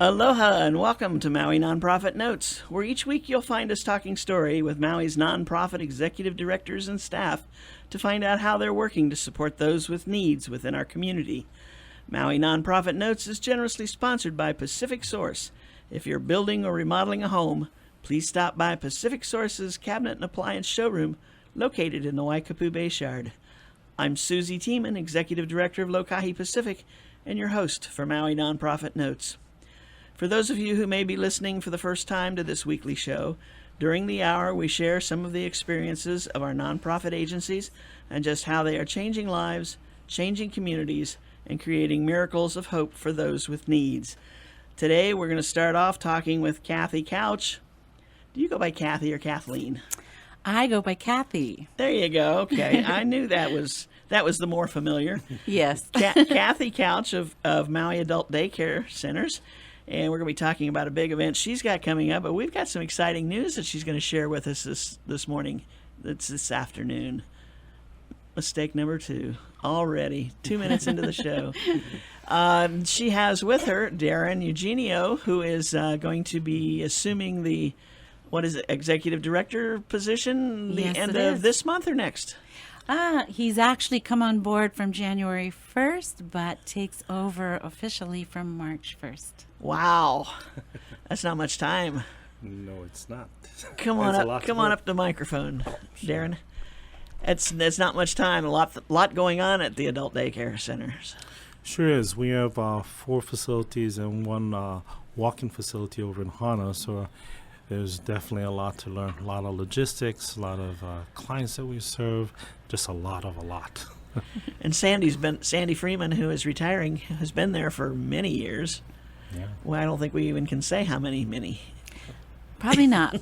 Aloha and welcome to Maui Nonprofit Notes, where each week you'll find us talking story with Maui's nonprofit executive directors and staff to find out how they're working to support those with needs within our community. Maui Nonprofit Notes is generously sponsored by Pacific Source. If you're building or remodeling a home, please stop by Pacific Source's Cabinet and Appliance Showroom located in the Waikapu Bayshard. I'm Susie Tiemann, Executive Director of Lokahi Pacific, and your host for Maui Nonprofit Notes. For those of you who may be listening for the first time to this weekly show, during the hour we share some of the experiences of our nonprofit agencies and just how they are changing lives, changing communities, and creating miracles of hope for those with needs. Today we're going to start off talking with Kathy Couch. Do you go by Kathy or Kathleen? I go by Kathy. There you go. Okay, I knew that was the more familiar. Yes. Kathy Couch of Maui Adult Daycare Centers. And we're going to be talking about a big event she's got coming up, but we've got some exciting news that she's going to share with us this morning. It's this afternoon. Mistake number 2. Already 2 minutes into the show. She has with her Darren Eugenio, who is going to be assuming the, executive director position the end of this month or next? He's actually come on board from January 1st, but takes over officially from March 1st. Wow. That's not much time. No, it's not. Come on up to the microphone, Darren. It's not much time. A lot going on at the adult daycare centers. Sure is. We have 4 facilities and one walk-in facility over in Hana, so there's definitely a lot to learn. A lot of logistics, a lot of clients that we serve, just a lot. And Sandy Freeman, who is retiring, has been there for many years. Yeah. Well, I don't think we even can say how many. Probably not.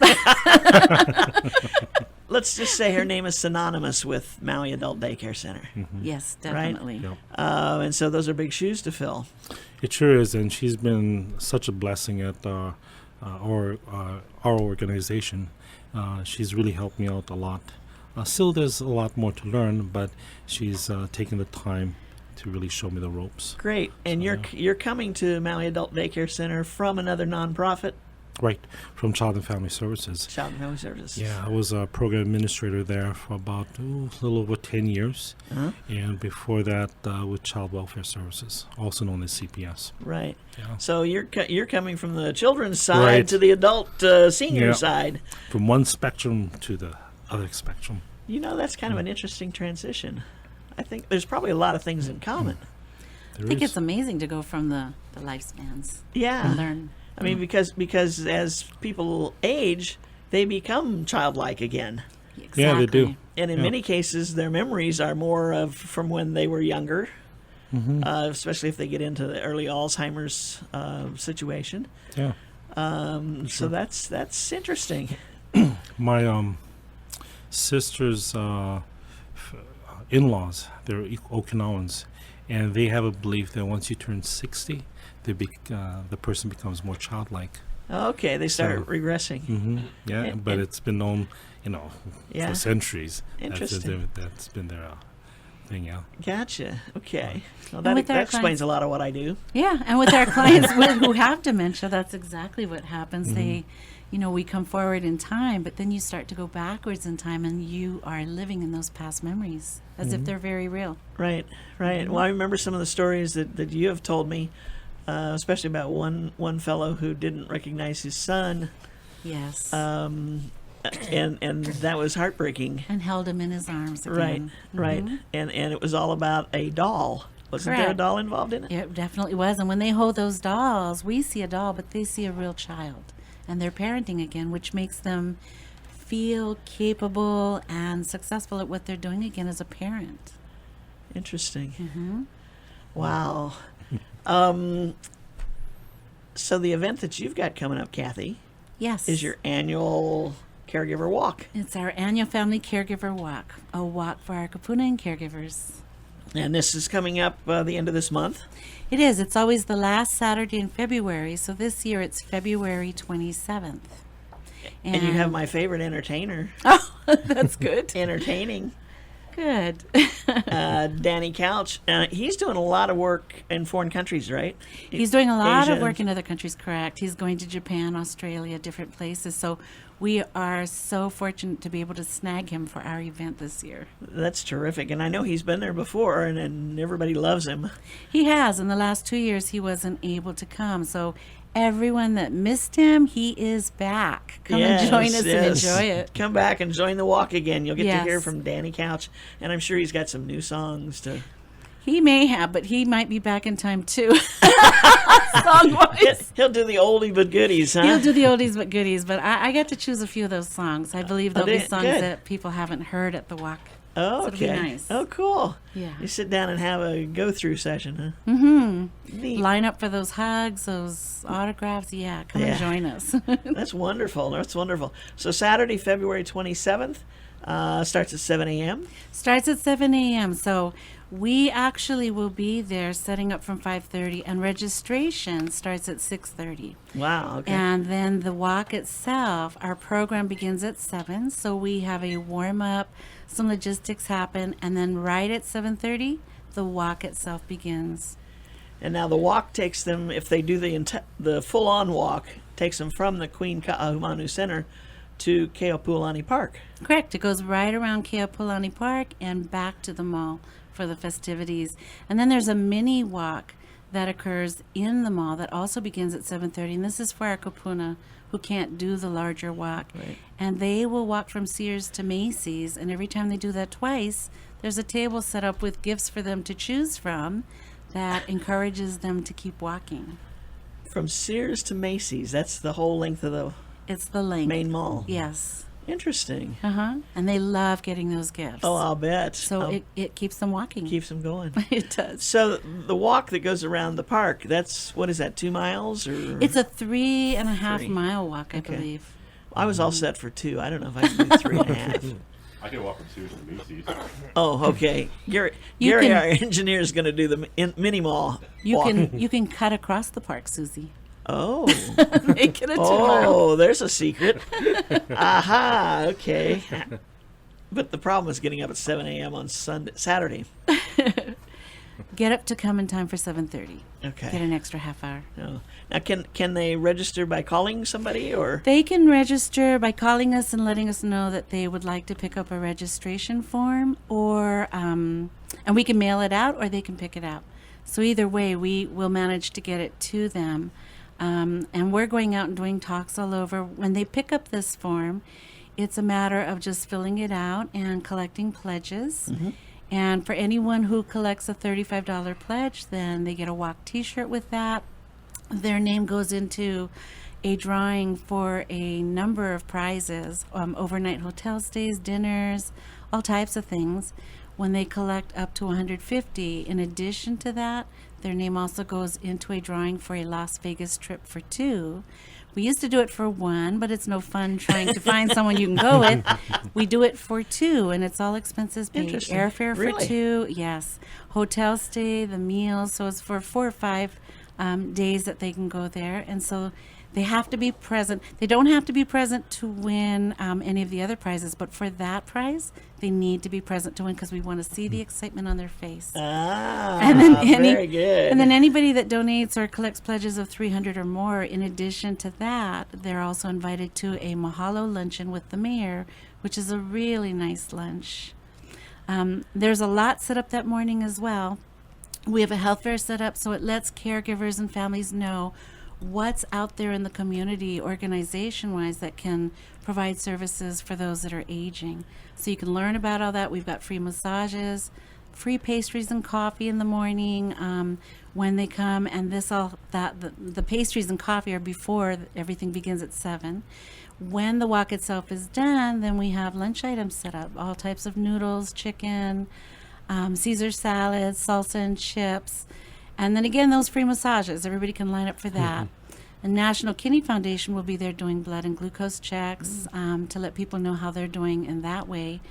Let's just say her name is synonymous with Maui Adult Daycare Center. Mm-hmm. Yes, definitely. Yep. And so those are big shoes to fill. It sure is, and she's been such a blessing at our organization. She's really helped me out a lot. Still, there's a lot more to learn, but she's taken the time to really show me the ropes. Great. And So, you're coming to Maui Adult Daycare Center from another nonprofit? Right, from Child and Family Services. Child and Family Services. Yeah, I was a program administrator there for about a little over 10 years. Uh-huh. And before that, with Child Welfare Services, also known as CPS. Right. Yeah. So you're coming from the children's side Right. to the adult senior Yeah. side. From one spectrum to the other spectrum. That's kind of an interesting transition. I think there's probably a lot of things in common. There I think is. it's amazing to go from the lifespans Yeah. and learn. I mean, because as people age, they become childlike again. Exactly. Yeah, they do. And in Yeah. many cases, their memories are more of from when they were younger, Mm-hmm. especially if they get into the early Alzheimer's situation. Yeah. So that's interesting. My sister's in-laws, they're Okinawans, and they have a belief that once you turn 60, the person becomes more childlike. Okay, they start So- regressing. Mm-hmm. Yeah, And- but and- it's been known, Yeah. for centuries. Interesting. That's been their thing, yeah. Gotcha. Okay. Well, And with that our explains clients- a lot of what I do. Yeah, and with our clients who have dementia, that's exactly what happens. They, we come forward in time, but then you start to go backwards in time, and you are living in those past memories as if they're very real. Right. Well, I remember some of the stories that you have told me, especially about one fellow who didn't recognize his son, Yes. and that was heartbreaking. And held him in his arms again. Right. And it was all about a doll. Wasn't there a Correct. doll involved in it? It definitely was. And when they hold those dolls, we see a doll, but they see a real child. And they're parenting again, which makes them feel capable and successful at what they're doing again as a parent. Interesting. Mm-hmm. Wow. So the event that you've got coming up, Kathy, Yes. is your annual caregiver walk. It's our annual family caregiver walk, a walk for our kapuna and caregivers. And this is coming up the end of this month. It is. It's always the last Saturday in February. So this year it's February 27th. And you have my favorite entertainer Oh, that's good. entertaining. Good. Danny Couch, he's doing a lot of work in foreign countries, right? He's doing a lot Asia of work in other countries, correct. He's going to Japan, Australia, different places. So we are so fortunate to be able to snag him for our event this year. That's terrific. And I know he's been there before, and everybody loves him. He has. In the last 2 years, he wasn't able to come. So everyone that missed him, he is back. Come and join us and enjoy it. Come back and join the walk again. You'll get to hear Yes. from Danny Couch, and I'm sure he's got some new songs to. He may have, but he might be back in time too. Song-wise. He'll do the oldie but goodies, huh? He'll do the oldies but goodies, but I got to choose a few of those songs. I believe there'll be songs good. that people haven't heard at the walk. Oh, So it'll be okay. nice. Oh, cool. Yeah. You sit down and have a go-through session, huh? Mm-hmm. Neat. Line up for those hugs, those autographs. Yeah, come and join us. That's wonderful. That's wonderful. So Saturday, February 27th, starts at 7 a.m. Starts at 7 a.m. So we actually will be there setting up from 5:30, and registration starts at 6:30. Wow. Okay. And then the walk itself, our program begins at 7. So we have a warm-up, some logistics happen, and then right at 7:30, the walk itself begins. And now the walk takes them, if they do the full-on walk, takes them from the Queen Ka'ahumanu Center to Keopulani Park. Correct. It goes right around Keopulani Park and back to the mall for the festivities. And then there's a mini walk that occurs in the mall that also begins at 7:30. And this is for our kupuna who can't do the larger walk. Right. And they will walk from Sears to Macy's. And every time they do that twice, there's a table set up with gifts for them to choose from that encourages them to keep walking. From Sears to Macy's, that's the whole length of the It's the length. main mall. Yes. Interesting. And they love getting those gifts. Oh, I'll bet. So it keeps them walking. keeps them going. It does. So the walk that goes around the park, that's, what is that, 2 miles? Or It's a 3.5 3. mile walk, I Okay. believe. I was all set for 2. I don't know if I can do 3.5. I can walk from Sears to Macy's. Oh, okay. Gary, You can- our engineer, is going to do the mini mall You walk. you can cut across the park, Susie. Oh. Make it a 2 mile. Oh, there's a secret. Aha, okay. But the problem is getting up at 7 a.m. on Saturday. Get up to come in time for 7:30. Okay. Get an extra half hour. No. Now, can they register by calling somebody, or? They can register by calling us and letting us know that they would like to pick up a registration form, or and we can mail it out, or they can pick it out. So either way, we will manage to get it to them. And we're going out and doing talks all over. When they pick up this form, it's a matter of just filling it out and collecting pledges. And for anyone who collects a $35 pledge, then they get a walk t-shirt with that. Their name goes into a drawing for a number of prizes, overnight hotel stays, dinners, all types of things. When they collect up to 150, in addition to that, their name also goes into a drawing for a Las Vegas trip for 2. We used to do it for 1, but it's no fun trying to find someone you can go with. We do it for 2, and it's all expenses paid. Interesting. Airfare for Really? 2, yes. Hotel stay, the meals. So it's for 4 or 5 days that they can go there. And so they have to be present. They don't have to be present to win any of the other prizes, but for that prize, they need to be present to win because we want to see the excitement on their face. Ah, Very good. And then anybody that donates or collects pledges of $300 or more, in addition to that, they're also invited to a Mahalo luncheon with the mayor, which is a really nice lunch. There's a lot set up that morning as well. We have a health fair set up, so it lets caregivers and families know what's out there in the community organization-wise that can provide services for those that are aging. So you can learn about all that. We've got free massages, free pastries and coffee in the morning when they come, and the pastries and coffee are before everything begins at 7. When the walk itself is done, then we have lunch items set up, all types of noodles, chicken, Caesar salads, salsa and chips. And then again, those free massages, everybody can line up for that. The National Kidney Foundation will be there doing blood and glucose checks to let people know how they're doing in that way.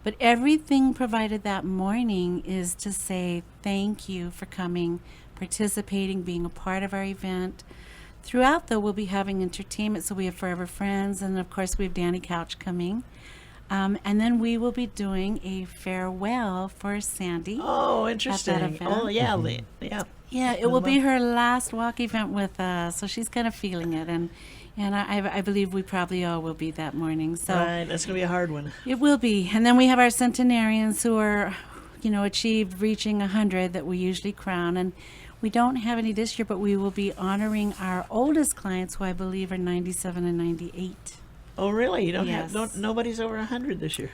But everything provided that morning is to say thank you for coming, participating, being a part of our event. Throughout, though, we'll be having entertainment, so we have Forever Friends, and of course we have Danny Couch coming. And then we will be doing a farewell for Sandy. Oh, interesting. event. Oh, yeah, yeah. Yeah, it will be her last walk event with us, so she's kind of feeling it, and I believe we probably all will be that morning. So Right, that's gonna be a hard one. it will be. And then we have our centenarians who are, achieved reaching 100 that we usually crown, and we don't have any this year, but we will be honoring our oldest clients, who I believe are 97 and 98. Oh, really? You don't Yes. nobody's over 100 this year.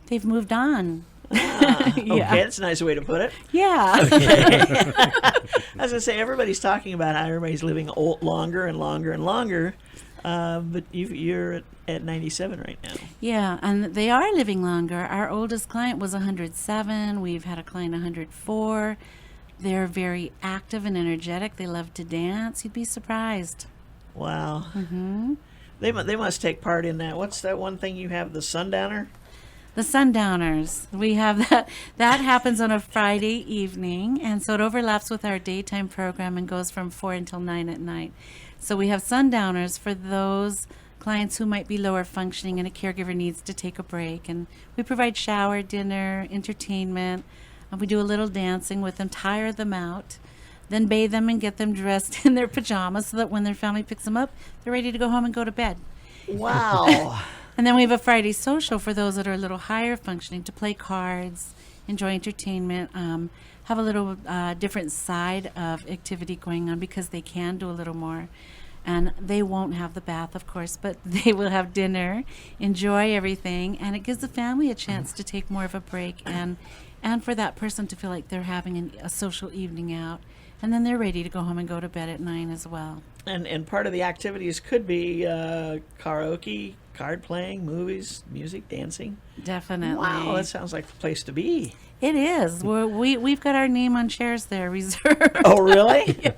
They've moved on. Okay, that's a nice way to put it. Yeah. I was gonna say everybody's talking about how everybody's living longer and longer and longer, but you're at 97 right now. Yeah, and they are living longer. Our oldest client was 107. We've had a client 104. They're very active and energetic. They love to dance. You'd be surprised. Wow. Mm-hmm. They must take part in that. What's that one thing you have? The Sundowner. The Sundowners. We have that. That happens on a Friday evening, and so it overlaps with our daytime program and goes from 4 until 9 at night. So we have Sundowners for those clients who might be lower functioning and a caregiver needs to take a break. And we provide shower, dinner, entertainment. And we do a little dancing with them, tire them out, then bathe them and get them dressed in their pajamas so that when their family picks them up, they're ready to go home and go to bed. Wow. And then we have a Friday social for those that are a little higher functioning to play cards, enjoy entertainment, have a little different side of activity going on because they can do a little more. And they won't have the bath, of course, but they will have dinner, enjoy everything, and it gives the family a chance to take more of a break and for that person to feel like they're having a social evening out. And then they're ready to go home and go to bed at 9 as well. And part of the activities could be karaoke, card playing, movies, music, dancing. Definitely. Wow, that sounds like the place to be. It is. We've got our name on chairs there reserved. Oh, really?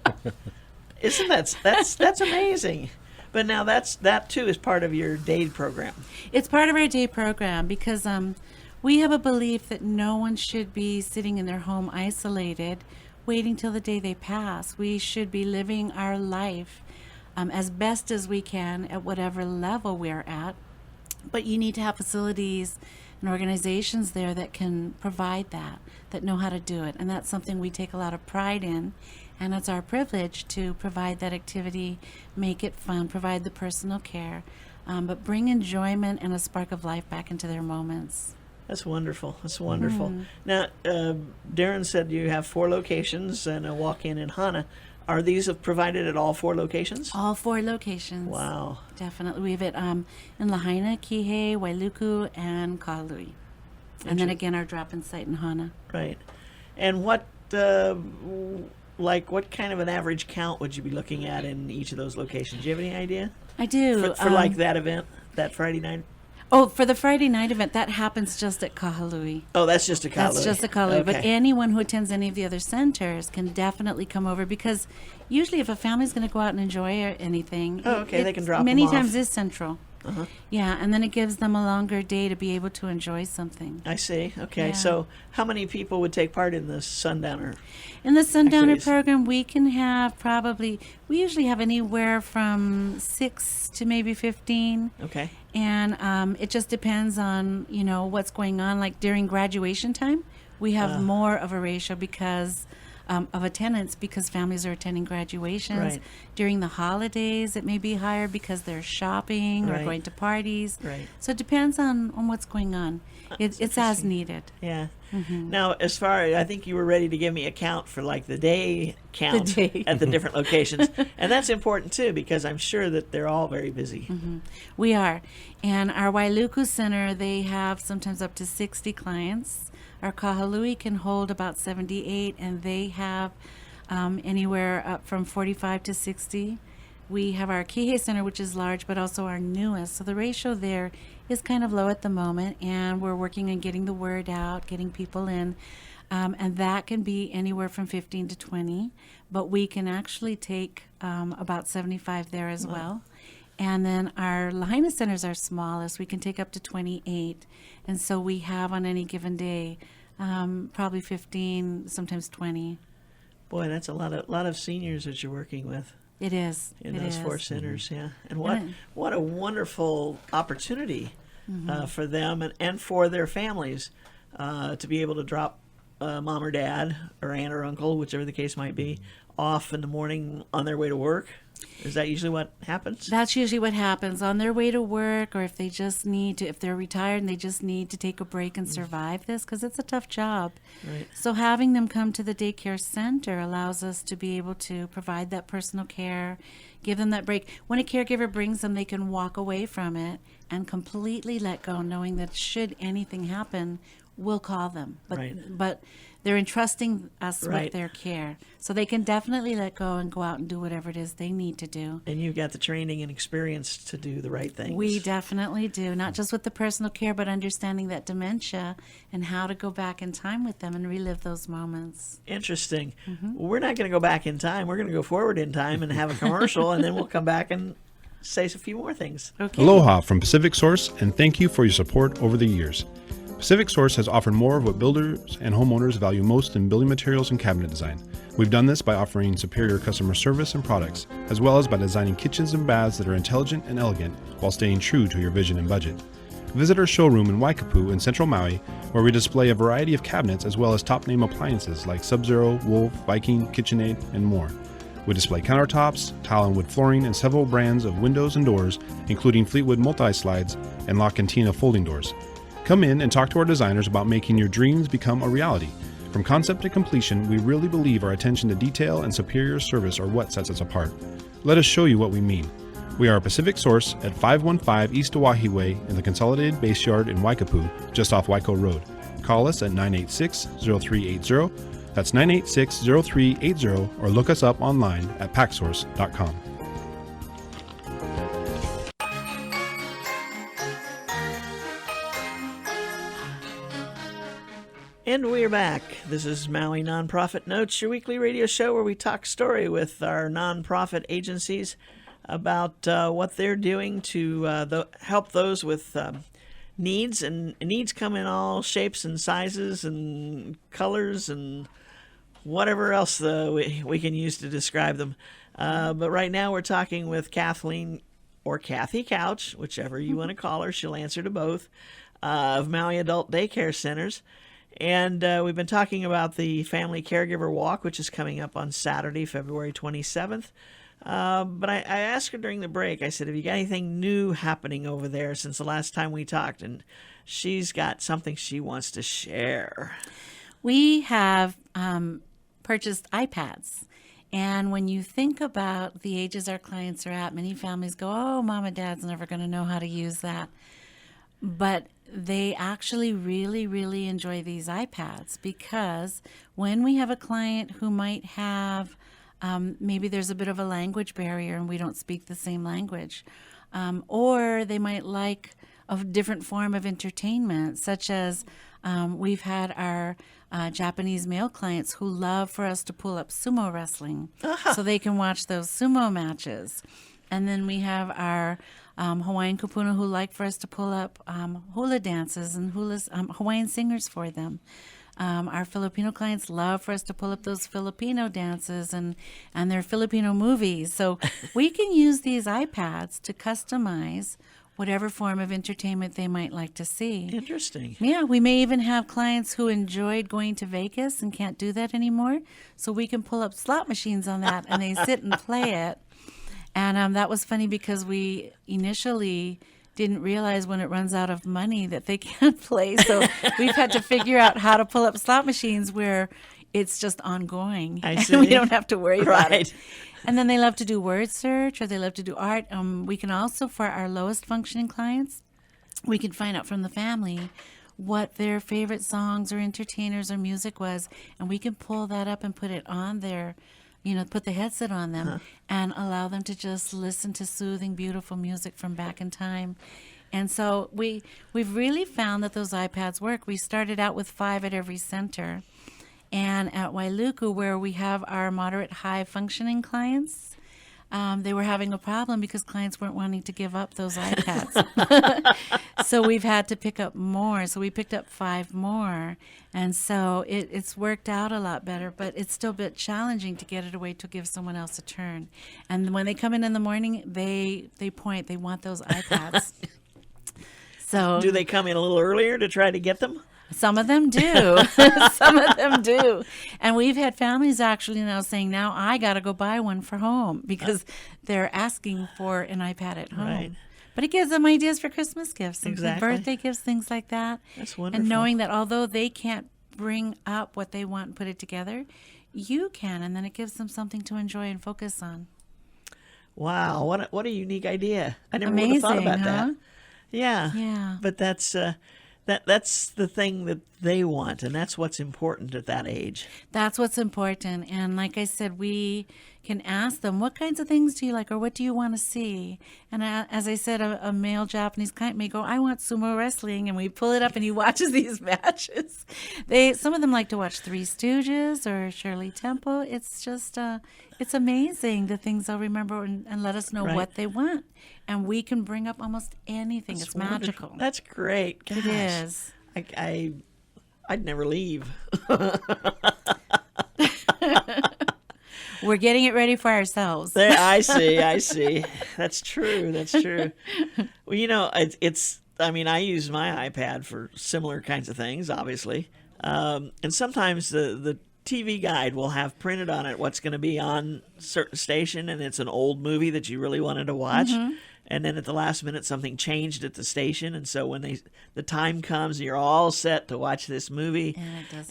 Isn't that's amazing? But now that too is part of your day program. It's part of our day program because we have a belief that no one should be sitting in their home isolated, waiting till the day they pass. We should be living our life as best as we can at whatever level we're at. But you need to have facilities and organizations there that can provide that know how to do it. And that's something we take a lot of pride in. And it's our privilege to provide that activity, make it fun, provide the personal care, but bring enjoyment and a spark of life back into their moments. That's wonderful. That's wonderful. Now, Darren said you have 4 locations and a walk-in in Hana. Are these provided at all 4 locations? All 4 locations. Wow. Definitely. We have it in Lahaina, Kihei, Wailuku, and Kahului. And then again, our drop-in site in Hana. Right. And what kind of an average count would you be looking at in each of those locations? Do you have any idea? I do. For like that event, that Friday night? Oh, for the Friday night event, that happens just at Kahului. Oh, that's just a Kahului. That's just a Kahului. Okay. But anyone who attends any of the other centers can definitely come over because usually if a family's going to go out and enjoy anything, Oh, okay, they can drop them many off. times is central. Uh-huh. Yeah, and then it gives them a longer day to be able to enjoy something. I see. Okay, Yeah. so how many people would take part in the Sundowner? In the Sundowner Activities. program, we can have we usually have anywhere from 6 to maybe 15. Okay. And it just depends on, what's going on. Like during graduation time, we have more of a ratio because of attendance because families are attending graduations. Right. During the holidays, it may be higher because they're shopping Right. or going to parties. Right. So it depends on what's going on. It's as interesting. needed. Yeah. Mm-hmm. Now, as far as I think you were ready to give me a count for like the day count day. at the different locations, and that's important too because I'm sure that they're all very busy. Mm-hmm. We are. And our Wailuku Center, they have sometimes up to 60 clients. Our Kahului can hold about 78, and they have anywhere up from 45 to 60. We have our Kihei Center, which is large, but also our newest. So the ratio there is kind of low at the moment, and we're working on getting the word out, getting people in. And that can be anywhere from 15 to 20, but we can actually take about 75 there as well. And then our Lahaina centers are smallest. We can take up to 28. And so we have on any given day probably 15, sometimes 20. Boy, that's a lot of seniors that you're working with It is. in It those is. 4 centers. Yeah, and And what a wonderful opportunity for them and for their families to be able to drop mom or dad or aunt or uncle, whichever the case might be, off in the morning on their way to work. Is that usually what happens? That's usually what happens on their way to work, or if they just need to, if they're retired and they just need to take a break and survive this, because it's a tough job. Right. So having them come to the daycare center allows us to be able to provide that personal care, give them that break. When a caregiver brings them, they can walk away from it and completely let go, knowing that should anything happen, we'll call them. But they're entrusting us with their care. So they can definitely let go and go out and do whatever it is they need to do. And you've got the training and experience to do the right things. We definitely do, not just with the personal care, but understanding that dementia and how to go back in time with them and relive those moments. Interesting. Well, we're not going to go back in time. We're going to go forward in time and have a commercial, and then we'll come back and say a few more things. Okay. Aloha from Pacific Source, and thank you for your support over the years. Pacific Source has offered more of what builders and homeowners value most in building materials and cabinet design. We've done this by offering superior customer service and products, as well as by designing kitchens and baths that are intelligent and elegant while staying true to your vision and budget. Visit our showroom in Waikapu in Central Maui, where we display a variety of cabinets as well as top-name appliances like Sub-Zero, Wolf, Viking, KitchenAid, and more. We display countertops, tile and wood flooring, and several brands of windows and doors, including Fleetwood multi-slides and La Cantina folding doors. Come in and talk to our designers about making your dreams become a reality. From concept to completion, we really believe our attention to detail and superior service are what sets us apart. Let us show you what we mean. We are a Pacific Source at 515 East Oahe Way in the Consolidated Base Yard in Waikapu, just off Waiko Road. Call us at 986-0380. That's 986-0380, or look us up online at packsource.com. And we're back. This is Maui Nonprofit Notes, your weekly radio show where we talk story with our nonprofit agencies about what they're doing to help those with needs. And needs come in all shapes and sizes and colors and whatever else we can use to describe them. But right now we're talking with Kathleen, or Kathy Couch, whichever you want to call her. She'll answer to both, of Maui Adult Daycare Centers. And we've been talking about the Family Caregiver Walk, which is coming up on Saturday, February 27th. But I asked her during the break, I said, have you got anything new happening over there since the last time we talked? And she's got something she wants to share. We have purchased iPads. And when you think about the ages our clients are at, many families go, oh, mom and dad's never going to know how to use that. But they actually really, really enjoy these iPads, because when we have a client who might have, maybe there's a bit of a language barrier and we don't speak the same language, or they might like a different form of entertainment, such as we've had our Japanese male clients who love for us to pull up sumo wrestling so they can watch those sumo matches. And then we have our Hawaiian kupuna who like for us to pull up hula dances and Hawaiian singers for them. Our Filipino clients love for us to pull up those Filipino dances and their Filipino movies. So we can use these iPads to customize whatever form of entertainment they might like to see. Interesting. Yeah, we may even have clients who enjoyed going to Vegas and can't do that anymore. So we can pull up slot machines on that and they sit and play it. And that was funny because we initially didn't realize when it runs out of money that they can't play. So we've had to figure out how to pull up slot machines where it's just ongoing. I and see. we don't have to worry about Right. it. And then they love to do word search, or they love to do art. We can also, for our lowest functioning clients, we can find out from the family what their favorite songs or entertainers or music was, and we can pull that up and put it on their, put the headset on them and allow them to just listen to soothing, beautiful music from back in time. And so we've really found that those iPads work. We started out with 5 at every center. And at Wailuku, where we have our moderate high functioning clients, they were having a problem because clients weren't wanting to give up those iPads. So we've had to pick up more. So we picked up 5 more. And so it's worked out a lot better, but it's still a bit challenging to get it away to give someone else a turn. And when they come in the morning, they point, they want those iPads. So Do they come in a little earlier to try to get them? some of them do. Some of them do. And we've had families actually now saying, now I got to go buy one for home because they're asking for an iPad at home. Right. But it gives them ideas for Christmas gifts and Exactly. birthday gifts, things like that. That's wonderful. And knowing that although they can't bring up what they want and put it together, you can, and then it gives them something to enjoy and focus on. Wow, what a unique idea! I never would have thought Amazing, about huh? that. Yeah, Yeah. But that's that's the thing that they want, and that's what's important at that age. That's what's important. And like I said, we can ask them, what kinds of things do you like or what do you want to see? And as I said, a male Japanese client may go, I want sumo wrestling. And we pull it up and he watches these matches. Some of them like to watch Three Stooges or Shirley Temple. It's just, it's amazing the things they'll remember and let us know Right. what they want. And we can bring up almost anything. That's It's wonderful. magical. That's great. Gosh, It is. I'd never leave. We're getting it ready for ourselves. There, I see. That's true. Well, you know, it's. I mean, I use my iPad for similar kinds of things, obviously, and sometimes the TV guide will have printed on it what's going to be on a certain station, and it's an old movie that you really wanted to watch. Mm-hmm. And then at the last minute, something changed at the station, and so when the time comes, you're all set to watch this movie,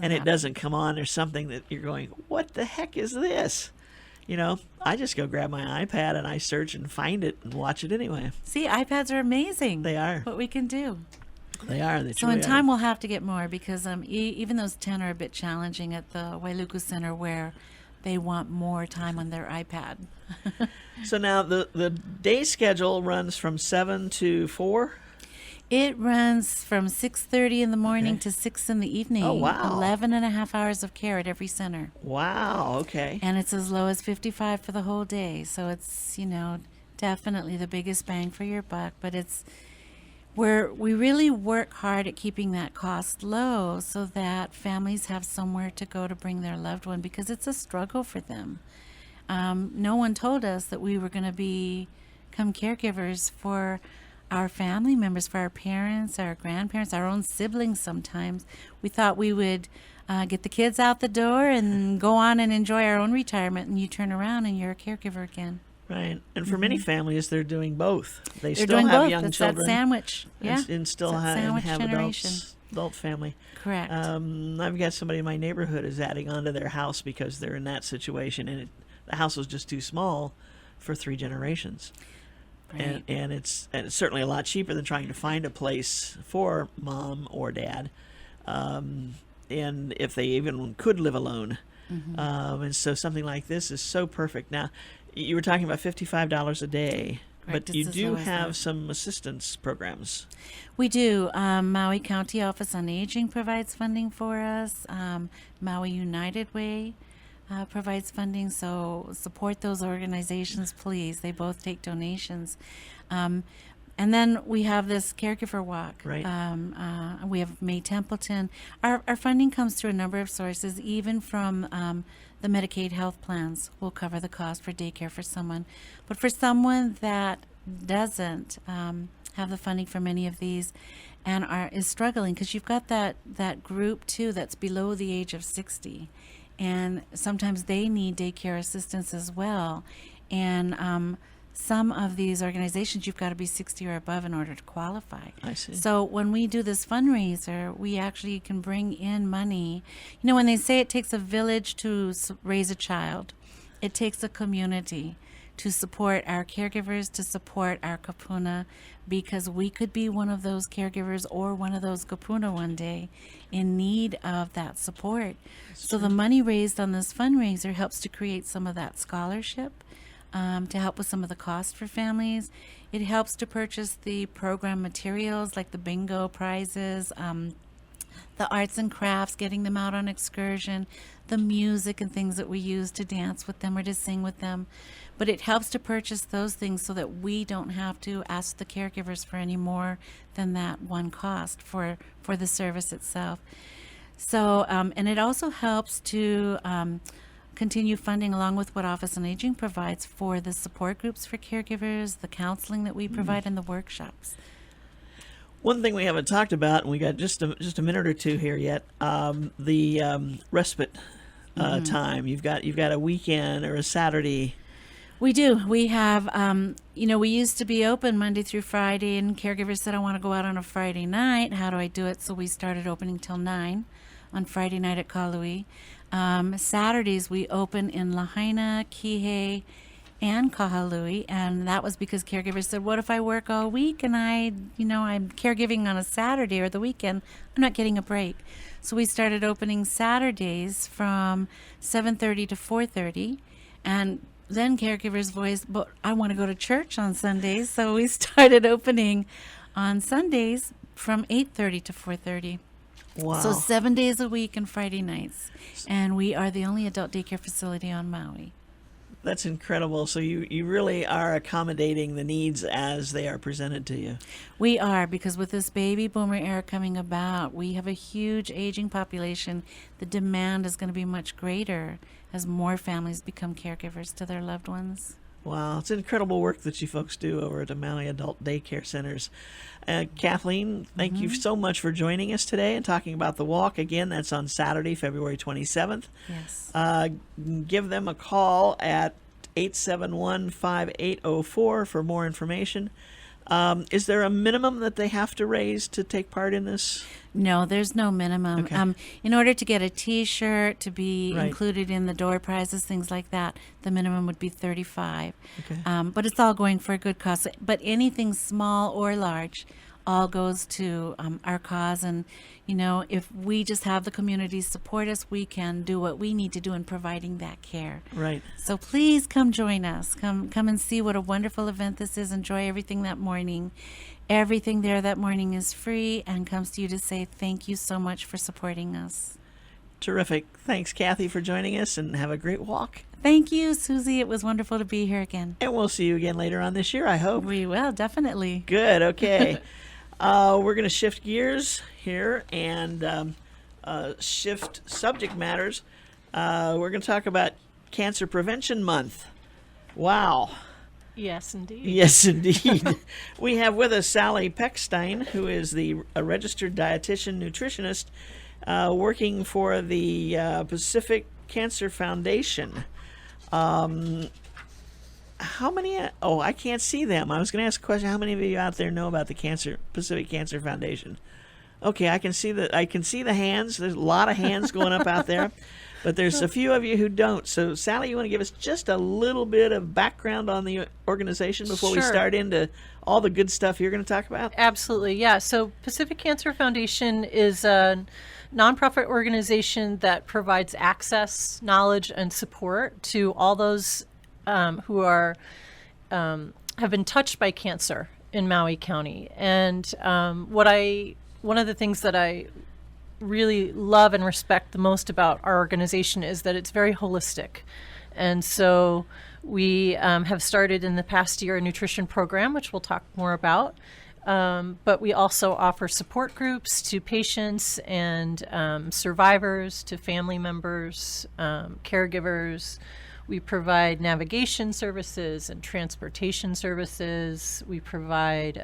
And it doesn't happen. come on. There's something that you're going, what the heck is this? You know, I just go grab my iPad and I search and find it and watch it anyway. See, iPads are amazing. They are. What we can do. They are. They So truly in are. time, we'll have to get more because even those 10 are a bit challenging at the Wailuku Center where they want more time on their iPad. So now the day schedule runs from 7 to 4. It runs from 6:30 in the morning Okay. to 6 in the evening. Oh, wow. 11 and a half hours of care at every center. Wow. Okay. And it's as low as 55 for the whole day. So it's, definitely the biggest bang for your buck. But we really work hard at keeping that cost low so that families have somewhere to go to bring their loved one because it's a struggle for them. No one told us that we were going to become caregivers for our family members, for our parents, our grandparents, our own siblings sometimes. We thought we would get the kids out the door and go on and enjoy our own retirement, and you turn around and you're a caregiver again. Right. And for many families, they're doing both. They They're still doing have both. young That's children. that sandwich. Yeah. And still It's that sandwich have generation. adult family. Correct. I've got somebody in my neighborhood is adding on to their house because they're in that situation, and the house was just too small for 3 generations. Right. And it's certainly a lot cheaper than trying to find a place for mom or dad, and if they even could live alone. Mm-hmm. And so something like this is so perfect. Now, you were talking about $55 a day, Correct. but It's you as do low as have that. some assistance programs. We do. Maui County Office on Aging provides funding for us. Maui United Way provides funding, so support those organizations, please. They both take donations. And then we have this caregiver walk. Right. We have May Templeton. Our funding comes through a number of sources, even from the Medicaid health plans will cover the cost for daycare for someone. But for someone that doesn't have the funding for many of these and is struggling, because you've got that group too that's below the age of 60. And sometimes they need daycare assistance as well. And some of these organizations, you've got to be 60 or above in order to qualify. I see. So when we do this fundraiser, we actually can bring in money. You know, when they say it takes a village to raise a child, it takes a community to support our caregivers, to support our kapuna, because we could be one of those caregivers or one of those kapuna one day in need of that support. So the money raised on this fundraiser helps to create some of that scholarship, to help with some of the cost for families. It helps to purchase the program materials like the bingo prizes, the arts and crafts, getting them out on excursion, the music and things that we use to dance with them or to sing with them. But it helps to purchase those things so that we don't have to ask the caregivers for any more than that one cost for the service itself. So, and it also helps to continue funding along with what Office on Aging provides for the support groups for caregivers, the counseling that we provide, and the workshops. One thing we haven't talked about, and we got just a minute or two here yet, the respite time. You've got a weekend or a Saturday. We do. We have, we used to be open Monday through Friday, and caregivers said, I want to go out on a Friday night. How do I do it? So we started opening till 9 on Friday night at Kalui. Saturdays, we open in Lahaina, Kihei, and Kahalui, and that was because caregivers said, what if I work all week and I'm caregiving on a Saturday or the weekend? I'm not getting a break. So we started opening Saturdays from 7:30 to 4:30, and then caregivers voiced, but I want to go to church on Sundays, so we started opening on Sundays from 8:30 to 4:30. Wow. So 7 days a week and Friday nights, and we are the only adult daycare facility on Maui. That's incredible. So you really are accommodating the needs as they are presented to you. We are, because with this baby boomer era coming about, we have a huge aging population. The demand is going to be much greater as more families become caregivers to their loved ones. Wow, it's incredible work that you folks do over at the Maui Adult Daycare Centers. Kathleen, thank you so much for joining us today and talking about the walk. Again, that's on Saturday, February 27th. Yes. Give them a call at 871-5804 for more information. Is there a minimum that they have to raise to take part in this? No, there's no minimum. Okay. In order to get a T-shirt, to be Right. included in the door prizes, things like that, the minimum would be $35. Okay. But it's all going for a good cause. But anything small or large, all goes to our cause. And, if we just have the community support us, we can do what we need to do in providing that care. Right. So please come join us. Come and see what a wonderful event this is. Enjoy everything that morning. Everything there that morning is free and comes to you to say thank you so much for supporting us. Terrific. Thanks, Kathy, for joining us, and have a great walk. Thank you, Susie. It was wonderful to be here again. And we'll see you again later on this year, I hope. We will, definitely. Good. Okay. We're going to shift gears here and shift subject matters. We're going to talk about Cancer Prevention Month. Wow. Yes, indeed. Yes, indeed. We have with us Sally Peckstein, who is a registered dietitian nutritionist working for the Pacific Cancer Foundation. How many? I can't see them. I was going to ask a question. How many of you out there know about the Pacific Cancer Foundation? Okay, I can see the hands. There's a lot of hands going up out there, but there's a few of you who don't. So, Sally, you want to give us just a little bit of background on the organization before we Sure. start into all the good stuff you're going to talk about? Absolutely, yeah. So Pacific Cancer Foundation is a nonprofit organization that provides access, knowledge, and support to all those who are have been touched by cancer in Maui County. And one of the things that I really love and respect the most about our organization is that it's very holistic. And so we have started in the past year a nutrition program, which we'll talk more about. But we also offer support groups to patients and survivors, to family members, caregivers. We provide navigation services and transportation services. We provide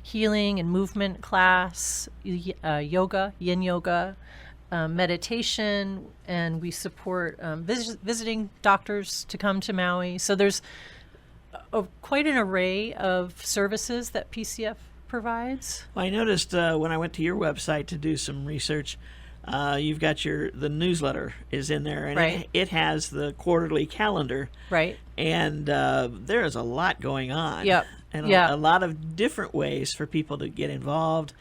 healing and movement class, yoga, yin yoga, meditation, and we support visiting doctors to come to Maui. So there's quite an array of services that PCF provides. Well, I noticed when I went to your website to do some research, you've got the newsletter is in there, and Right. it has the quarterly calendar. Right. And there is a lot going on. Yep. And Yeah. a lot of different ways for people to get involved,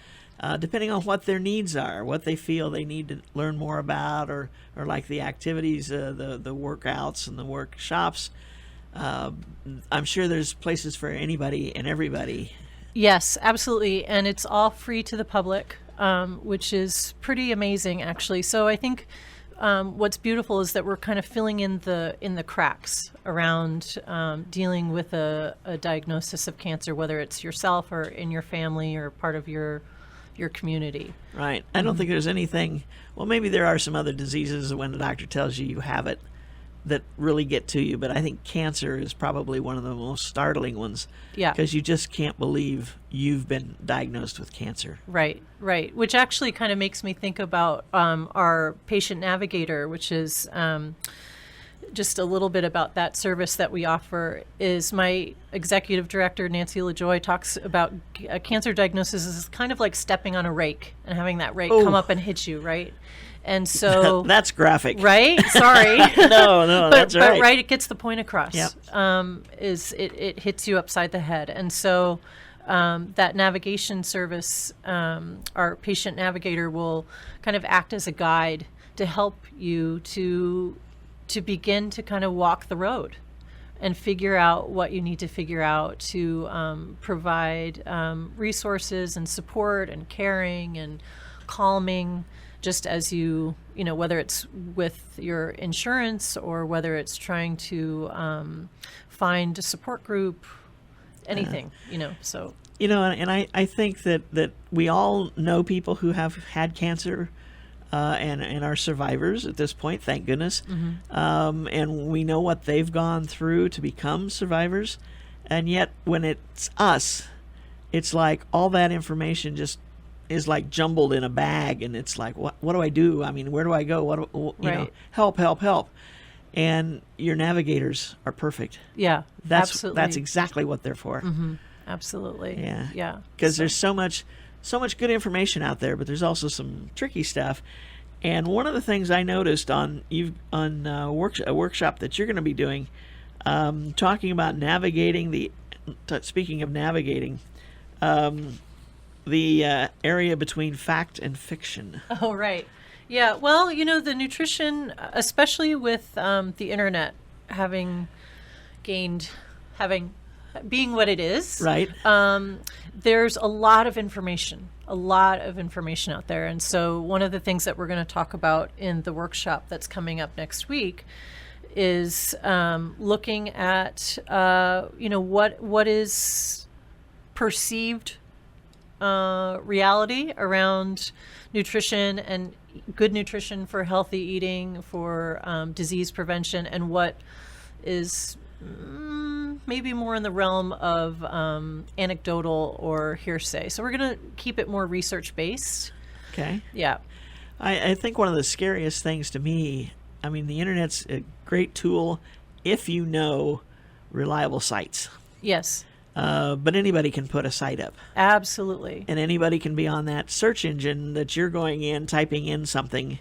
depending on what their needs are, what they feel they need to learn more about, or like the activities, the workouts and the workshops. I'm sure there's places for anybody and everybody. Yes, absolutely. And it's all free to the public, which is pretty amazing, actually. So I think what's beautiful is that we're kind of filling in the cracks around dealing with a diagnosis of cancer, whether it's yourself or in your family or part of your community. Right. I don't think there's anything. Well, maybe there are some other diseases when the doctor tells you have it, that really get to you, but I think cancer is probably one of the most startling ones. Yeah. Because you just can't believe you've been diagnosed with cancer. Right, right. Which actually kind of makes me think about our patient navigator, which is just a little bit about that service that we offer. Is my executive director, Nancy LaJoy, talks about cancer diagnosis is kind of like stepping on a rake and having that rake come up and hit you, right? And so that's graphic. Right? Sorry. No, that's right. But right, it gets the point across. Yep. Is it hits you upside the head. And so that navigation service, our patient navigator will kind of act as a guide to help you to begin to kind of walk the road and figure out what you need to figure out to provide resources and support and caring and calming, just as you know, whether it's with your insurance or whether it's trying to find a support group, anything, you know, so. You know, and I think that we all know people who have had cancer and are survivors at this point, thank goodness. And we know what they've gone through to become survivors. And yet when it's us, it's like all that information just is like jumbled in a bag, and it's like, what do I do? I mean, where do I go? You know, help. And your navigators are perfect. Yeah, absolutely. That's exactly what they're for. Absolutely. Yeah. Because there's so much good information out there, but there's also some tricky stuff. And one of the things I noticed on a workshop that you're going to be doing, talking about navigating speaking of navigating, the area between fact and fiction. Oh, right. Yeah. Well, you know, the nutrition, especially with the internet being what it is. Right. There's a lot of information out there. And so one of the things that we're going to talk about in the workshop that's coming up next week is looking at, you know, what is perceived reality around nutrition and good nutrition for healthy eating, for disease prevention, and what is maybe more in the realm of anecdotal or hearsay. So we're going to keep it more research-based. Okay. Yeah. I think one of the scariest things to me, I mean, the internet's a great tool if you know reliable sites. Yes. But anybody can put a site up. Absolutely. And anybody can be on that search engine that you're going in, typing in something.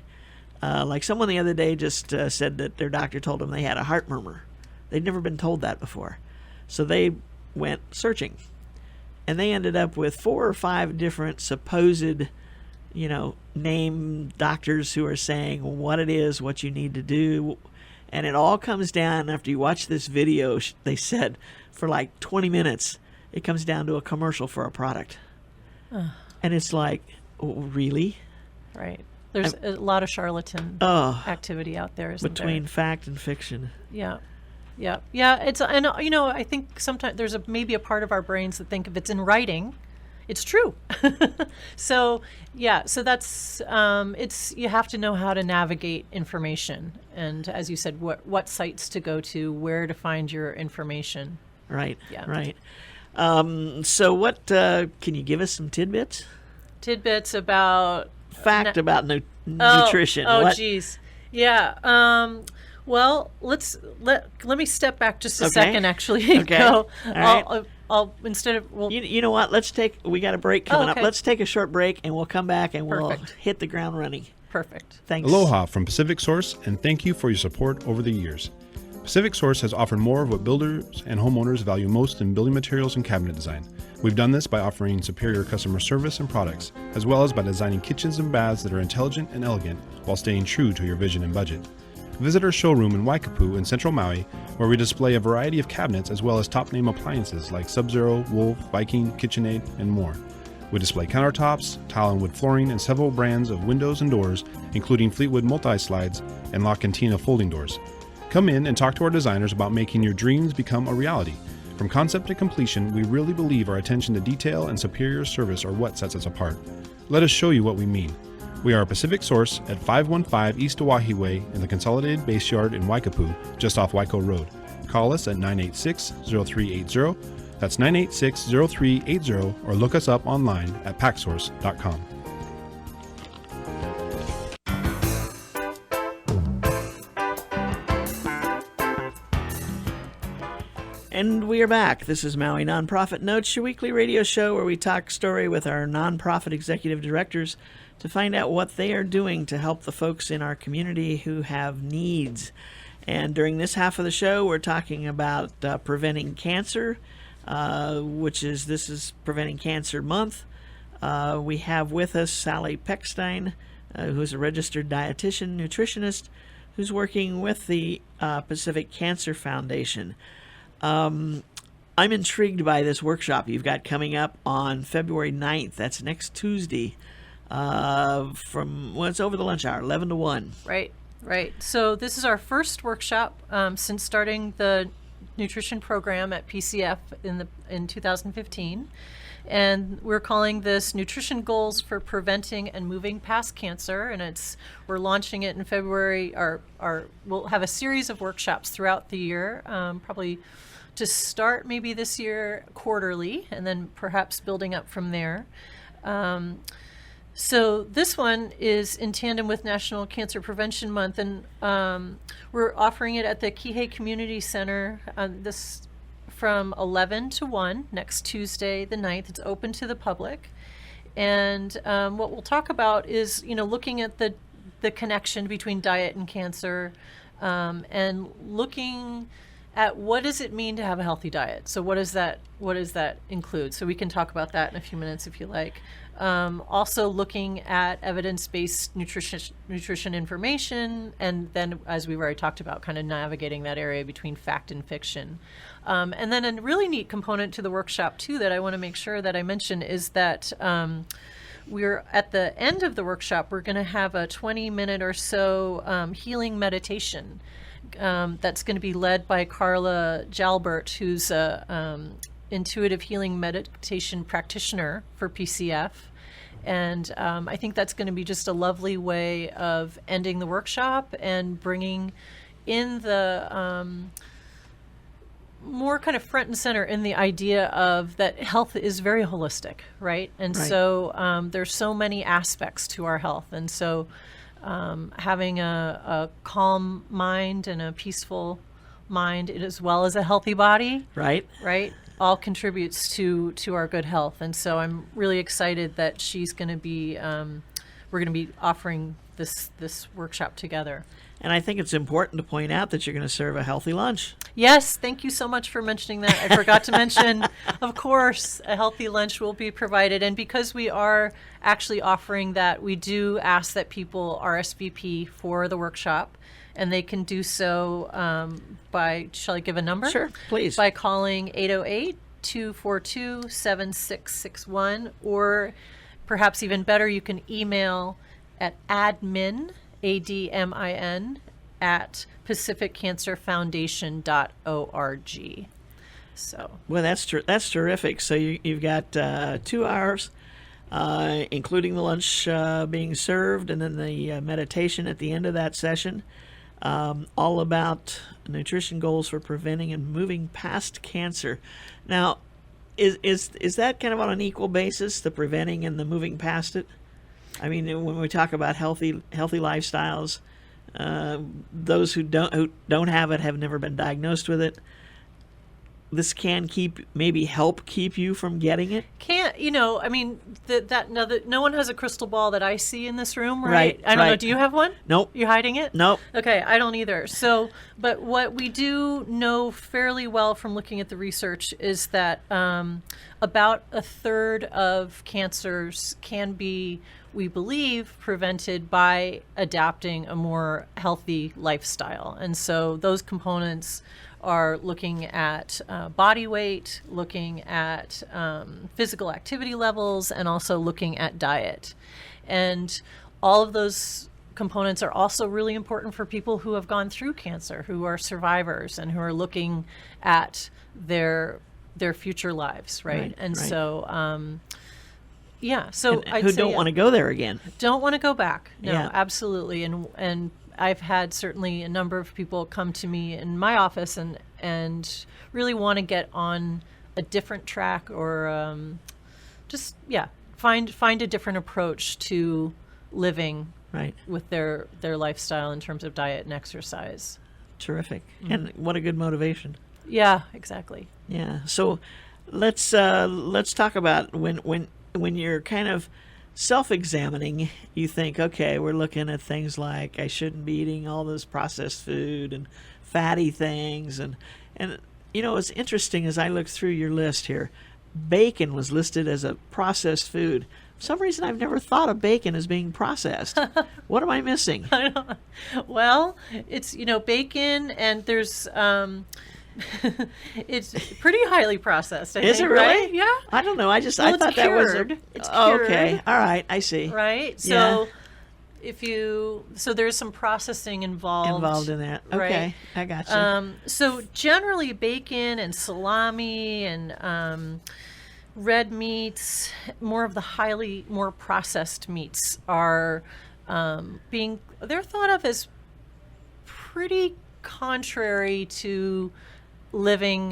Like someone the other day just said that their doctor told them they had a heart murmur. They'd never been told that before. So they went searching. And they ended up with 4 or 5 different supposed, you know, name doctors who are saying what it is, what you need to do. And it all comes down, after you watch this video, they said, for like 20 minutes, it comes down to a commercial for a product. And it's like, oh, really? Right. There's a lot of charlatan activity out there, isn't between there? fact and fiction. Yeah. It's, and you know, I think sometimes there's maybe a part of our brains that think if it's in writing, it's true. So that's you have to know how to navigate information, and as you said, what sites to go to, where to find your information. Right. Yeah. Right. So what can you give us some tidbits? Tidbits about about nutrition. Oh, What- geez. Yeah. Well, let me step back just a Okay. second. Actually, Okay. go. All right. I'll instead of You know what? We got a break coming up. okay. Let's take a short break, and we'll come back and we'll Perfect. hit the ground running. Perfect. Thanks. Aloha from Pacific Source, and thank you for your support over the years. Pacific Source has offered more of what builders and homeowners value most in building materials and cabinet design. We've done this by offering superior customer service and products, as well as by designing kitchens and baths that are intelligent and elegant while staying true to your vision and budget. Visit our showroom in Waikapu in Central Maui, where we display a variety of cabinets as well as top-name appliances like Sub-Zero, Wolf, Viking, KitchenAid, and more. We display countertops, tile and wood flooring, and several brands of windows and doors, including Fleetwood multi-slides and La Cantina folding doors. Come in and talk to our designers about making your dreams become a reality. From concept to completion, we really believe our attention to detail and superior service are what sets us apart. Let us show you what we mean. We are a Pacific Source at 515 East Oahe Way in the Consolidated Base Yard in Waikapu, just off Waiko Road. Call us at 986-0380. That's 986-0380, or look us up online at packsource.com. And we are back. This is Maui Nonprofit Notes, your weekly radio show where we talk story with our nonprofit executive directors to find out what they are doing to help the folks in our community who have needs. And during this half of the show, we're talking about preventing cancer, this is Preventing Cancer Month. We have with us Sally Peckstein, who's a registered dietitian, nutritionist, who's working with the Pacific Cancer Foundation. I'm intrigued by this workshop you've got coming up on February 9th. That's next Tuesday. It's over the lunch hour, 11 to 1. Right. So this is our first workshop since starting the nutrition program at PCF in 2015. And we're calling this Nutrition Goals for Preventing and Moving Past Cancer. And we're launching it in February. We'll have a series of workshops throughout the year, probably to start maybe this year quarterly, and then perhaps building up from there. So this one is in tandem with National Cancer Prevention Month, and we're offering it at the Kihei Community Center this from 11 to 1 next Tuesday the 9th. It's open to the public. And what we'll talk about is, looking at the connection between diet and cancer, and looking at what does it mean to have a healthy diet. So what does that include? So we can talk about that in a few minutes if you like. Also looking at evidence-based nutrition information, and then, as we've already talked about, kind of navigating that area between fact and fiction. And then a really neat component to the workshop too that I want to make sure that I mention is that we're at the end of the workshop, we're going to have a 20-minute or so healing meditation that's going to be led by Carla Jalbert, who's a intuitive healing meditation practitioner for PCF. And I think that's going to be just a lovely way of ending the workshop and bringing in the more kind of front and center in the idea of that health is very holistic, right? And so there's so many aspects to our health. And so having a calm mind and a peaceful mind, as well as a healthy body, right, all contributes to our good health. And so I'm really excited that she's going to be we're going to be offering this workshop together. And I think it's important to point out that you're going to serve a healthy lunch. Yes, thank you so much for mentioning that. I forgot to mention, of course, a healthy lunch will be provided. And because we are actually offering that, we do ask that people RSVP for the workshop. And they can do so by, shall I give a number? Sure, please. By calling 808-242-7661. Or perhaps even better, you can email at admin, ADMIN, at pacificcancerfoundation.org. So. Well, that's terrific. So you've got 2 hours, including the lunch being served, and then the meditation at the end of that session, all about nutrition goals for preventing and moving past cancer. Now, is that kind of on an equal basis, the preventing and the moving past it? I mean, when we talk about healthy lifestyles, those who don't have it have never been diagnosed with it. This can help keep you from getting it. I mean, no one has a crystal ball that I see in this room, right? I don't know. Do you have one? Nope. You're hiding it? Nope. Okay, I don't either. So, but what we do know fairly well from looking at the research is that about a third of cancers can be, we believe, prevented by adapting a more healthy lifestyle. And so those components are looking at body weight, looking at physical activity levels, and also looking at diet. And all of those components are also really important for people who have gone through cancer, who are survivors, and who are looking at their future lives, right? So Yeah. So and I'd who say, don't want to go there again. don't want to go back. No, Yeah. absolutely. And I've had certainly a number of people come to me in my office and really want to get on a different track or just find a different approach to living Right. with their lifestyle in terms of diet and exercise. Terrific. And what a good motivation. Yeah, exactly. Yeah. So let's talk about when you're kind of self-examining, you think, okay, we're looking at things like I shouldn't be eating all this processed food and fatty things, and you know, it's interesting as I look through your list here, bacon was listed as a processed food. For some reason I've never thought of bacon as being processed. What am I missing? Well, it's, bacon, and there's it's pretty highly processed, I Is think, it really? right? Yeah. I don't know. I Well, thought it's that was cured. It's okay. cured. All right, I see. Right? Yeah. So there's some processing involved. In that. Right. Okay, I got you. So generally bacon and salami and red meats, more of the more processed meats are they're thought of as pretty contrary to living,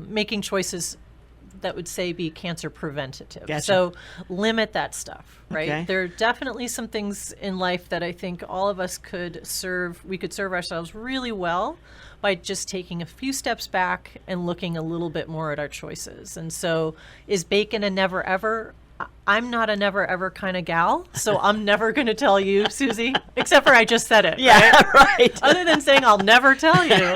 making choices that would say be cancer preventative. Gotcha. So limit that stuff, right? Okay. There are definitely some things in life that I think all of us we could serve ourselves really well by just taking a few steps back and looking a little bit more at our choices. And so is bacon a never ever? I'm not a never ever kind of gal, so I'm never going to tell you, Susie, except for I just said it. Yeah, right? right. Other than saying I'll never tell you.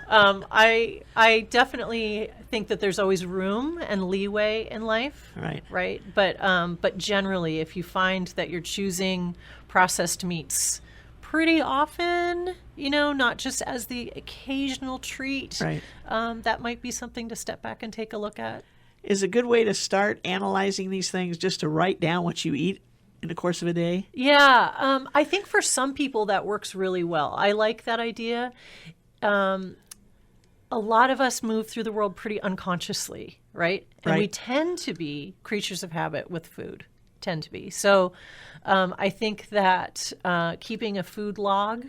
I definitely think that there's always room and leeway in life. Right. Right. But generally, if you find that you're choosing processed meats pretty often, not just as the occasional treat, Right. that might be something to step back and take a look at. Is a good way to start analyzing these things just to write down what you eat in the course of a day? Yeah, I think for some people that works really well. I like that idea. A lot of us move through the world pretty unconsciously, right? And we Right. tend to be creatures of habit with food, tend to be. So I think that keeping a food log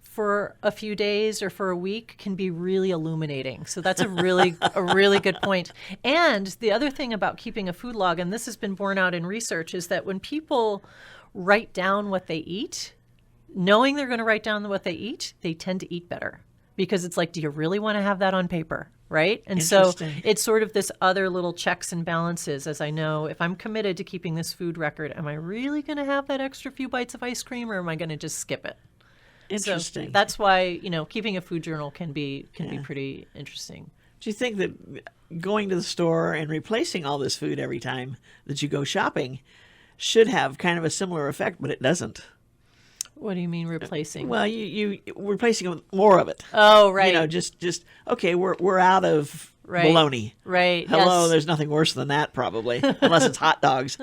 for a few days or for a week can be really illuminating. So that's a really good point. And the other thing about keeping a food log, and this has been borne out in research, is that when people write down what they eat, knowing they're going to write down what they eat, they tend to eat better. Because it's like, do you really want to have that on paper? Right? And so Interesting. it's sort of this other little checks and balances, as I know, if I'm committed to keeping this food record, am I really going to have that extra few bites of ice cream, or am I going to just skip it? Interesting. So that's why, keeping a food journal can be pretty interesting. Do you think that going to the store and replacing all this food every time that you go shopping should have kind of a similar effect, but it doesn't? What do you mean replacing? Well, you replacing with more of it. Oh, right. Just okay. We're out of Right. bologna. Right. Hello, Yes. there's nothing worse than that probably, unless it's hot dogs.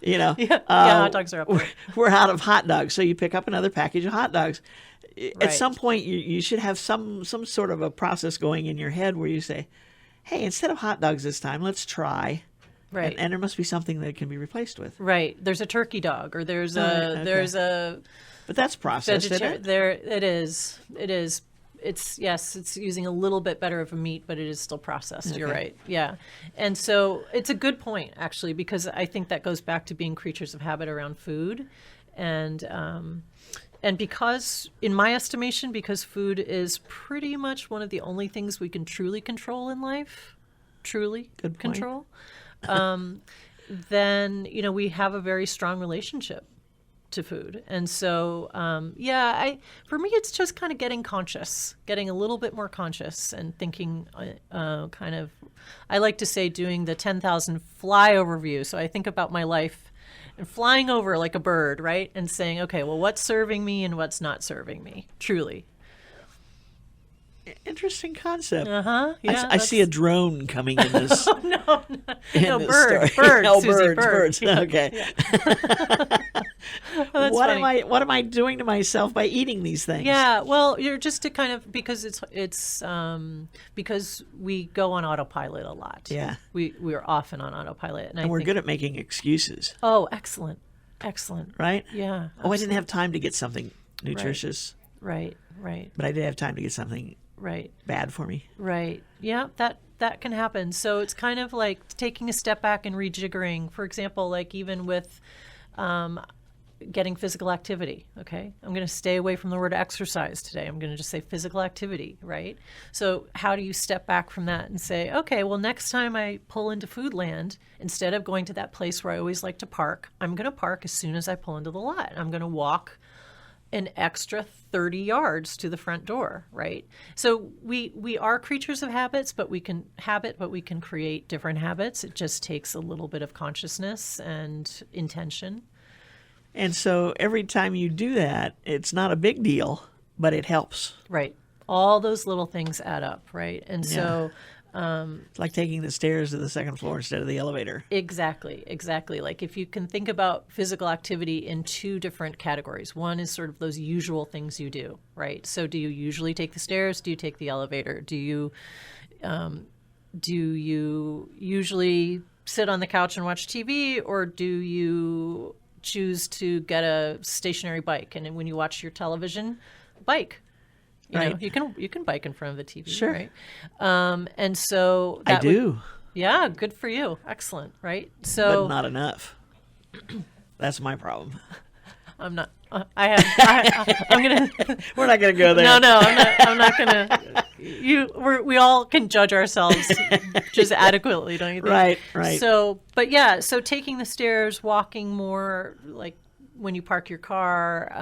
Yeah, hot dogs are up there. We're out of hot dogs, so you pick up another package of hot dogs. At Right. some point, you should have some sort of a process going in your head where you say, "Hey, instead of hot dogs this time, let's try." Right. And there must be something that it can be replaced with. Right. There's a turkey dog, or there's okay. there's a But that's processed, isn't vegetarian. it? There it is. It is. It's using a little bit better of a meat, but it is still processed. You're Okay. right. Yeah. And so it's a good point, actually, because I think that goes back to being creatures of habit around food. And because, in my estimation, because food is pretty much one of the only things we can truly control in life, truly Good point. control, then, we have a very strong relationship to food. And so, for me, it's just kind of getting a little bit more conscious and thinking I like to say doing the 10,000 flyover view. So I think about my life and flying over like a bird, right? And saying, okay, well, what's serving me and what's not serving me, truly. Interesting concept. Uh-huh. I s- Yeah. I, see a drone coming in this. no, in this bird, story. bird, Oh, Susie, birds. bird. Okay. That's what funny. am I doing to myself by eating these things? Yeah, well, you're just to kind of because it's because we go on autopilot a lot. Yeah. We're often on autopilot, and I And we're think, good at making excuses, Oh, excellent, right? Oh, Yeah. I didn't have time to get something nutritious, Right. but I did have time to get something Right. bad for me. Right. Yeah, that can happen. So it's kind of like taking a step back and rejiggering. For example, like even with getting physical activity. Okay, I'm going to stay away from the word exercise today. I'm going to just say physical activity, right? So how do you step back from that and say, okay, well, next time I pull into Foodland, instead of going to that place where I always like to park, I'm going to park as soon as I pull into the lot. I'm going to walk an extra 30 yards to the front door, right? So we are creatures of habits, but we can create different habits. It just takes a little bit of consciousness and intention. And so every time you do that, it's not a big deal, but it helps. Right. All those little things add up, right? And so It's like taking the stairs to the second floor instead of the elevator. exactly. Like if you can think about physical activity in two different categories. One is sort of those usual things you do, right? So do you usually take the stairs? Do you take the elevator? Do you usually sit on the couch and watch TV, or do you choose to get a stationary bike, and then when you watch your television, bike? You know, Right. you can bike in front of the TV, Sure. right? And so I that would- do, yeah, good for you. Excellent, right? but So not enough. That's my problem. I'm not. I'm gonna. We're not going to go there. No, I'm not gonna. We all can judge ourselves just adequately, don't you think? Right. So, but yeah, so taking the stairs, walking more, like when you park your car.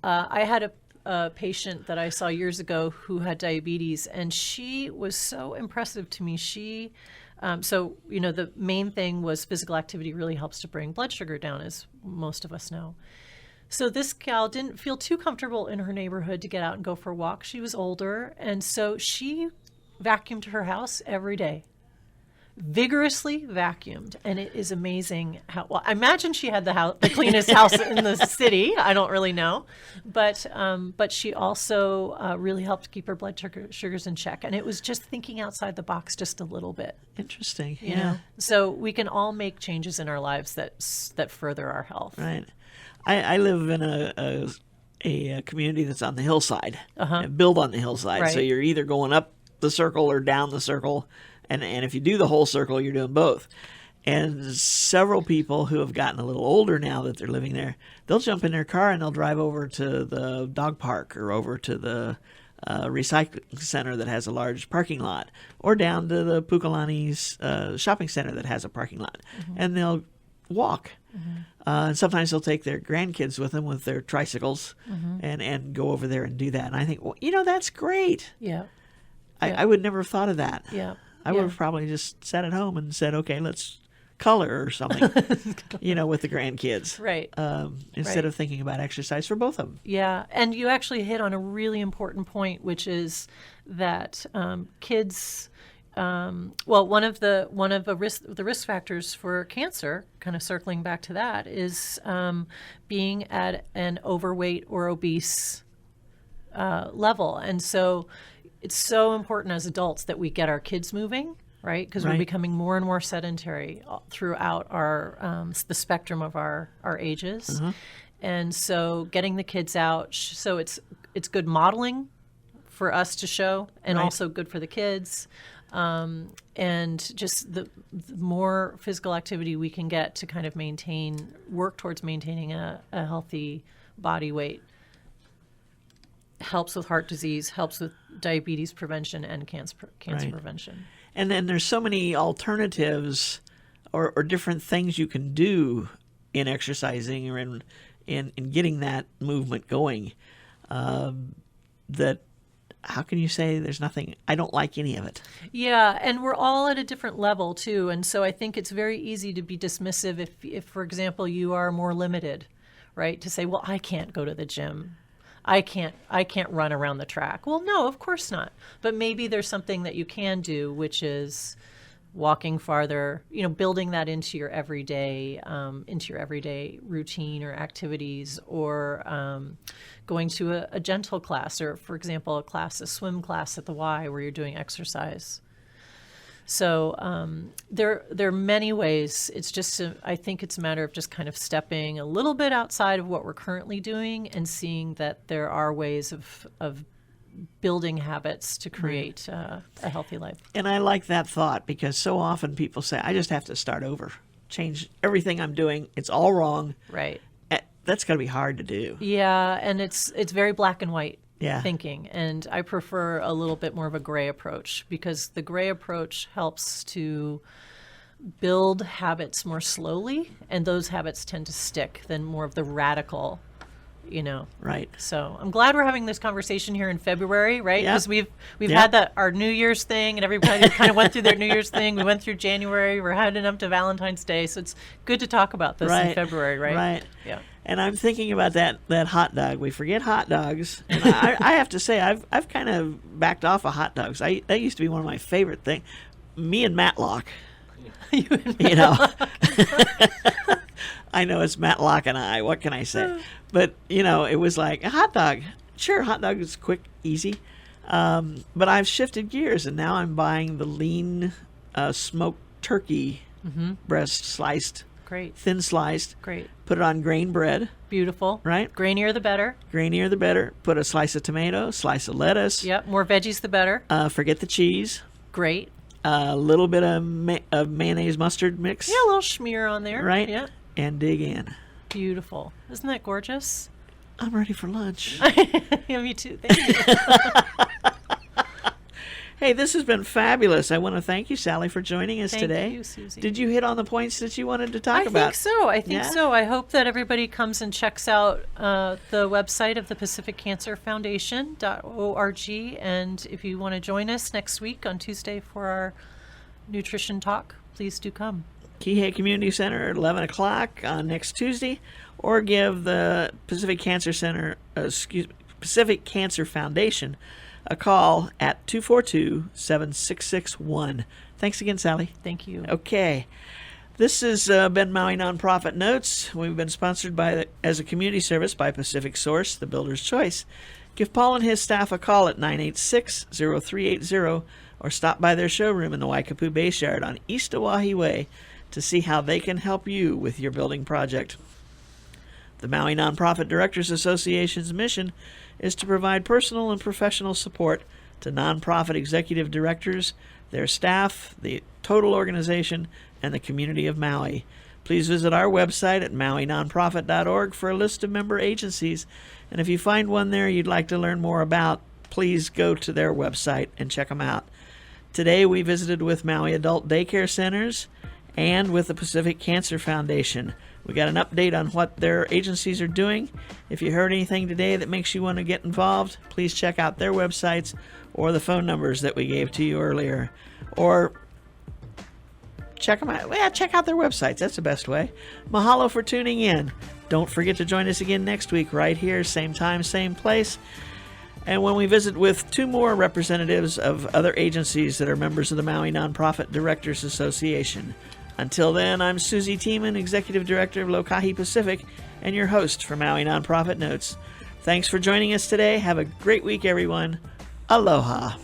I had a patient that I saw years ago who had diabetes, and she was so impressive to me. So, the main thing was physical activity really helps to bring blood sugar down, as most of us know. So this gal didn't feel too comfortable in her neighborhood to get out and go for a walk. She was older, and so she vacuumed her house every day. Vigorously vacuumed, and it is amazing how well. I imagine she had the cleanest house in the city. I don't really know, but she also really helped keep her blood sugars in check. And it was just thinking outside the box just a little bit. Interesting. You Yeah. know? So we can all make changes in our lives that further our health. Right. I live in a community that's on the hillside, built on the hillside. So Right. you're either going up the circle or down the circle. And if you do the whole circle, you're doing both. And several people who have gotten a little older now that they're living there, they'll jump in their car and they'll drive over to the dog park or over to the recycling center that has a large parking lot, or down to the Pukalani's shopping center that has a parking lot. And they'll walk. And sometimes they'll take their grandkids with them with their tricycles and go over there and do that. And I think, well, that's great. Yeah. I would never have thought of that. Yeah. I would have probably just sat at home and said, okay, let's color or something, with the grandkids. Right. Instead of thinking about exercise for both of them. Yeah, and you actually hit on a really important point, which is that kids. One of the risk factors for cancer, kind of circling back to that, is being at an overweight or obese level, and so it's so important as adults that we get our kids moving, right? Because we're becoming more and more sedentary throughout our the spectrum of our ages, and so getting the kids out. So it's good modeling for us to show, and also good for the kids. And just the more physical activity we can get to kind of work towards maintaining a healthy body weight, helps with heart disease, helps with diabetes prevention and cancer prevention. And then there's so many alternatives or different things you can do in exercising or in getting that movement going, that how can you say there's nothing, I don't like any of it? Yeah, and we're all at a different level too, and so I think it's very easy to be dismissive if for example, you are more limited, right? To say, well, I can't go to the gym. I can't run around the track. Well, no, of course not. But maybe there's something that you can do, which is walking farther, building that into your everyday routine or activities, or going to a gentle class, or for example, a swim class at the Y where you're doing exercise. So there are many ways. It's just I think it's a matter of just kind of stepping a little bit outside of what we're currently doing and seeing that there are ways of building habits to create a healthy life. And I like that thought, because so often people say, I just have to start over, change everything I'm doing. It's all wrong. Right. That's got to be hard to do. Yeah, and it's very black and white thinking. And I prefer a little bit more of a gray approach, because the gray approach helps to build habits more slowly, and those habits tend to stick than more of the radical, Right. So I'm glad we're having this conversation here in February, right? Yep. Because we've had our New Year's thing, and everybody kind of went through their New Year's thing. We went through January. We're heading up to Valentine's Day, so it's good to talk about this in February, right? Right. Yeah. And I'm thinking about that hot dog. We forget hot dogs. And I have to say, I've kind of backed off of hot dogs. That used to be one of my favorite things. Me and Matlock. I know it's Matlock and I. What can I say? But, it was like a hot dog. Sure, hot dog is quick, easy. But I've shifted gears, and now I'm buying the lean smoked turkey breast sliced. Great. Thin sliced. Great. Put it on grain bread. Beautiful. Right? Grainier the better. Grainier the better. Put a slice of tomato, slice of lettuce. Yep. More veggies the better. Forget the cheese. Great. A little bit of mayonnaise mustard mix. Yeah, a little schmear on there. Right? Yeah. And dig in. Beautiful. Isn't that gorgeous? I'm ready for lunch. Yeah, me too. Thank you. Hey, this has been fabulous. I want to thank you, Sally, for joining us today. Thank you, Susie. Did you hit on the points that you wanted to talk about? I think so. I think Yeah? so. I hope that everybody comes and checks out the website of the Pacific Cancer Foundation.org. And if you want to join us next week on Tuesday for our nutrition talk, please do come. Kihei Community Center at 11 o'clock on next Tuesday, or give the Pacific Cancer Foundation a call at 242-7661. Thanks again, Sally. Thank you. Okay. This has been Maui Nonprofit Notes. We've been sponsored as a community service by Pacific Source, the Builder's Choice. Give Paul and his staff a call at 986-0380, or stop by their showroom in the Waikapu Base Yard on East Oahe Way to see how they can help you with your building project. The Maui Nonprofit Directors Association's mission is to provide personal and professional support to nonprofit executive directors, their staff, the total organization, and the community of Maui. Please visit our website at mauinonprofit.org for a list of member agencies. And if you find one there you'd like to learn more about, please go to their website and check them out. Today we visited with Maui Adult Daycare Centers and with the Pacific Cancer Foundation. We got an update on what their agencies are doing. If you heard anything today that makes you want to get involved, please check out their websites or the phone numbers that we gave to you earlier. Or check them out. Yeah, check out their websites. That's the best way. Mahalo for tuning in. Don't forget to join us again next week right here, same time, same place. And when we visit with two more representatives of other agencies that are members of the Maui Nonprofit Directors Association. Until then, I'm Susie Tiemann, Executive Director of Lokahi Pacific, and your host for Maui Nonprofit Notes. Thanks for joining us today. Have a great week, everyone. Aloha.